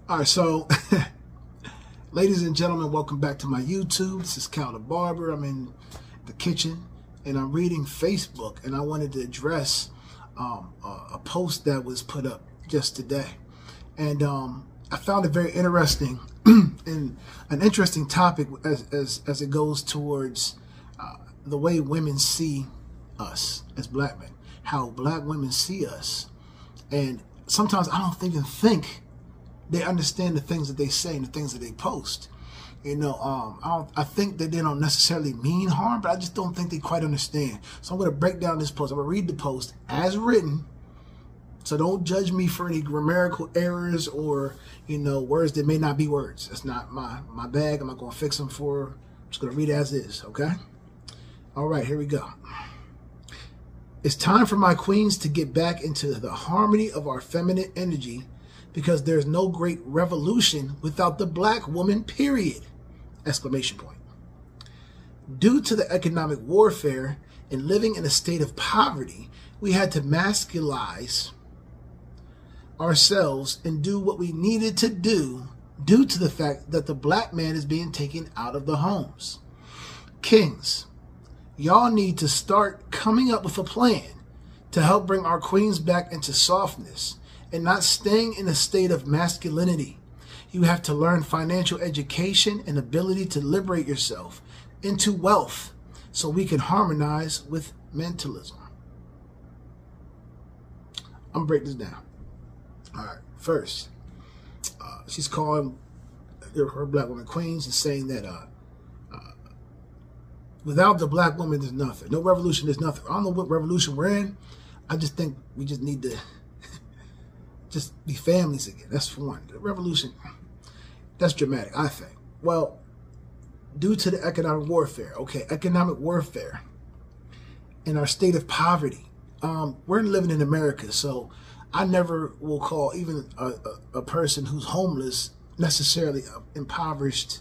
All right, so ladies and gentlemen, welcome back to my YouTube. This is Cal the Barber. I'm in the kitchen and I'm reading Facebook, and I wanted to address a post that was put up just today. And I found it very interesting and an interesting topic as it goes towards the way women see us as black men, how black women see us. And sometimes I don't even think they understand the things that they say and the things that they post. You know, I think that they don't necessarily mean harm, but I just don't think they quite understand. So I'm going to break down this post. I'm going to read the post as written. So don't judge me for any grammatical errors or, you know, words that may not be words. That's not my bag. I'm not going to fix them for her. I'm just going to read it as is, okay? All right, here we go. It's time for my queens to get back into the harmony of our feminine energy, because there's no great revolution without the black woman, period! Exclamation point. Due to the economic warfare and living in a state of poverty, we had to masculize ourselves and do what we needed to do due to the fact that the black man is being taken out of the homes. Kings, y'all need to start coming up with a plan to help bring our queens back into softness and not staying in a state of masculinity. You have to learn financial education and ability to liberate yourself into wealth so we can harmonize with mentalism. I'm going to break this down. All right, first, she's calling her black woman queens and saying that without the black woman, there's nothing. No revolution, there's nothing. I don't know what revolution we're in. I just think we just need to just be families again. That's for one. The revolution, that's dramatic, I think. Well, due to the economic warfare, okay, economic warfare in our state of poverty, we're living in America, so I never will call even a person who's homeless necessarily an impoverished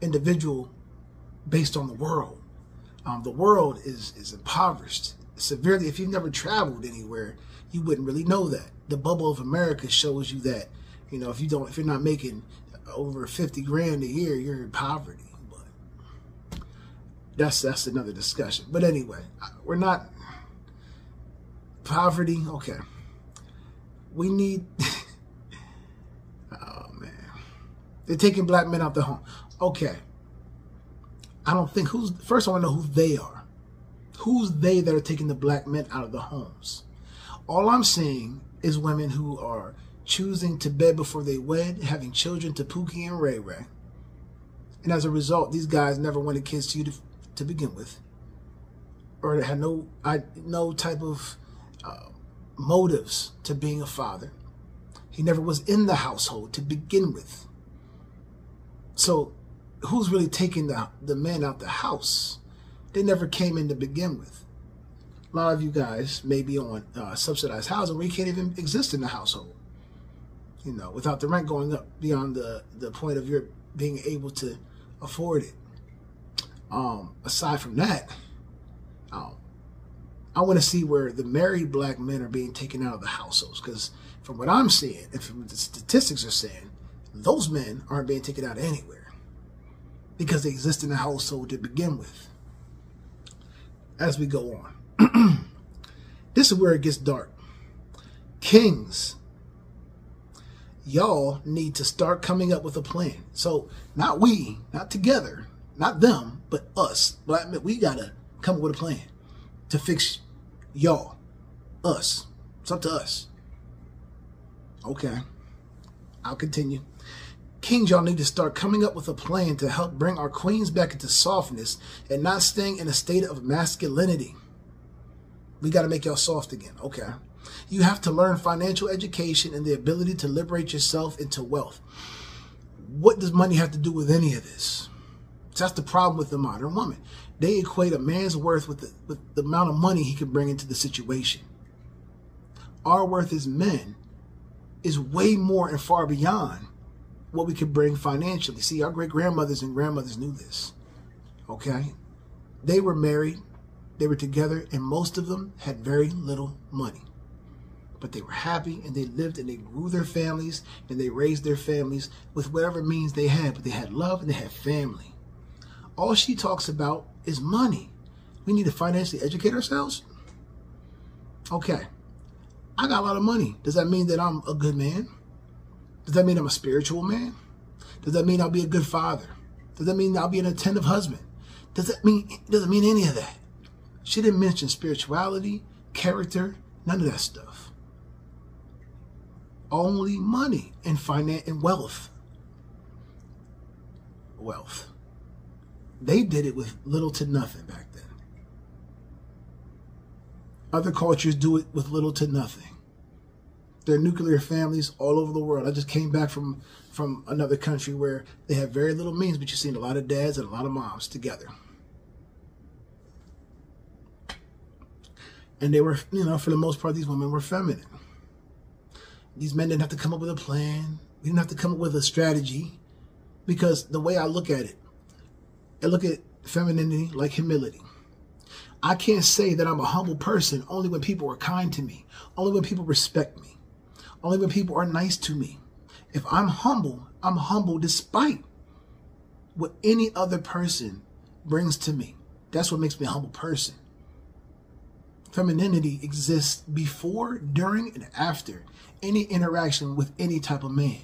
individual based on the world. The world is impoverished severely. If you've never traveled anywhere, you wouldn't really know that. The bubble of America shows you that, you know, if you're not making over 50 grand a year, you're in poverty. But that's another discussion. But anyway, we're not poverty. Okay. We need, oh man, they're taking black men out the home. Okay. I don't think first I want to know who they are. Who's they that are taking the black men out of the homes? All I'm saying is women who are choosing to bed before they wed, having children to Pookie and Ray Ray. And as a result, these guys never wanted kids to you to begin with. Or they had no type of motives to being a father. He never was in the household to begin with. So who's really taking the men out the house? They never came in to begin with. A lot of you guys may be on subsidized housing where you can't even exist in the household, you know, without the rent going up beyond the point of your being able to afford it. Aside from that, I want to see where the married black men are being taken out of the households, because from what I'm seeing and from what the statistics are saying, those men aren't being taken out anywhere because they exist in the household to begin with. As we go on, this is where it gets dark. Kings, y'all need to start coming up with a plan. So not we, not together, not them, but us. Black men, we got to come up with a plan to fix y'all, us. It's up to us. Okay, I'll continue. Kings, y'all need to start coming up with a plan to help bring our queens back into softness and not staying in a state of masculinity. We got to make y'all soft again. Okay. You have to learn financial education and the ability to liberate yourself into wealth. What does money have to do with any of this? So that's the problem with the modern woman. They equate a man's worth with the amount of money he can bring into the situation. Our worth as men is way more and far beyond what we could bring financially. See, our great-grandmothers and grandmothers knew this, okay? They were married, they were together, and most of them had very little money. but they were happy, and they lived, and they grew their families, and they raised their families with whatever means they had, but they had love and they had family. All she talks about is money. We need to financially educate ourselves. Okay, I got a lot of money. Does that mean that I'm a good man? Does that mean I'm a spiritual man? Does that mean I'll be a good father? Does that mean I'll be an attentive husband? Doesn't mean any of that. She didn't mention spirituality, character, none of that stuff. Only money and finance and wealth. Wealth. They did it with little to nothing back then. Other cultures do it with little to nothing. There are nuclear families all over the world. I just came back from another country where they have very little means, but you've seen a lot of dads and a lot of moms together. And they were, for the most part, these women were feminine. These men didn't have to come up with a plan. We didn't have to come up with a strategy, because the way I look at it, I look at femininity like humility. I can't say that I'm a humble person only when people are kind to me, only when people respect me, only when people are nice to me. If I'm humble despite what any other person brings to me. That's what makes me a humble person. Femininity exists before, during, and after any interaction with any type of man.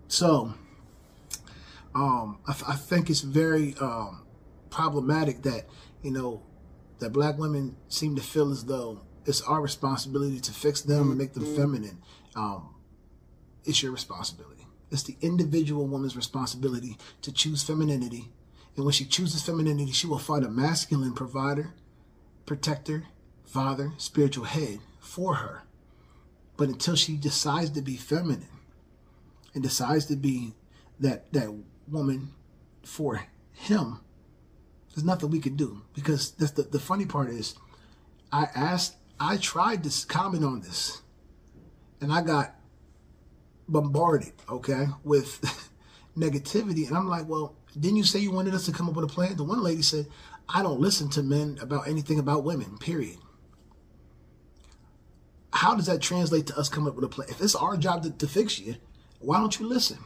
So, I think it's very problematic that, that black women seem to feel as though it's our responsibility to fix them and make them feminine. It's your responsibility. It's the individual woman's responsibility to choose femininity. And when she chooses femininity, she will find a masculine provider, protector, father, spiritual head for her. But until she decides to be feminine and decides to be that woman for him, there's nothing we can do. Because that's the funny part is, I tried to comment on this, and I got bombarded, okay, with negativity. And I'm like, well, didn't you say you wanted us to come up with a plan? The one lady said, I don't listen to men about anything about women, period. How does that translate to us coming up with a plan? If it's our job to fix you, why don't you listen?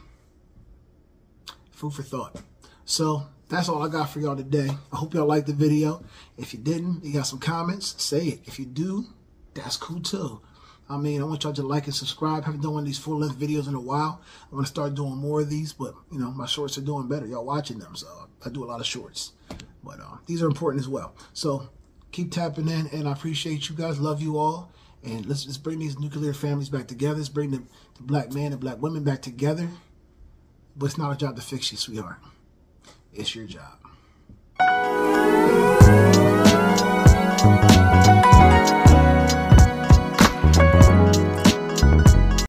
Food for thought. So that's all I got for y'all today. I hope y'all liked the video. If you didn't, you got some comments, say it. If you do, that's cool too. I want y'all to like and subscribe. I haven't done one of these full-length videos in a while. I'm going to start doing more of these, but, my shorts are doing better. Y'all watching them, so I do a lot of shorts. But these are important as well. So keep tapping in, and I appreciate you guys. Love you all. And let's just bring these nuclear families back together. Let's bring the black men and black women back together. But it's not our job to fix you, sweetheart. It's your job.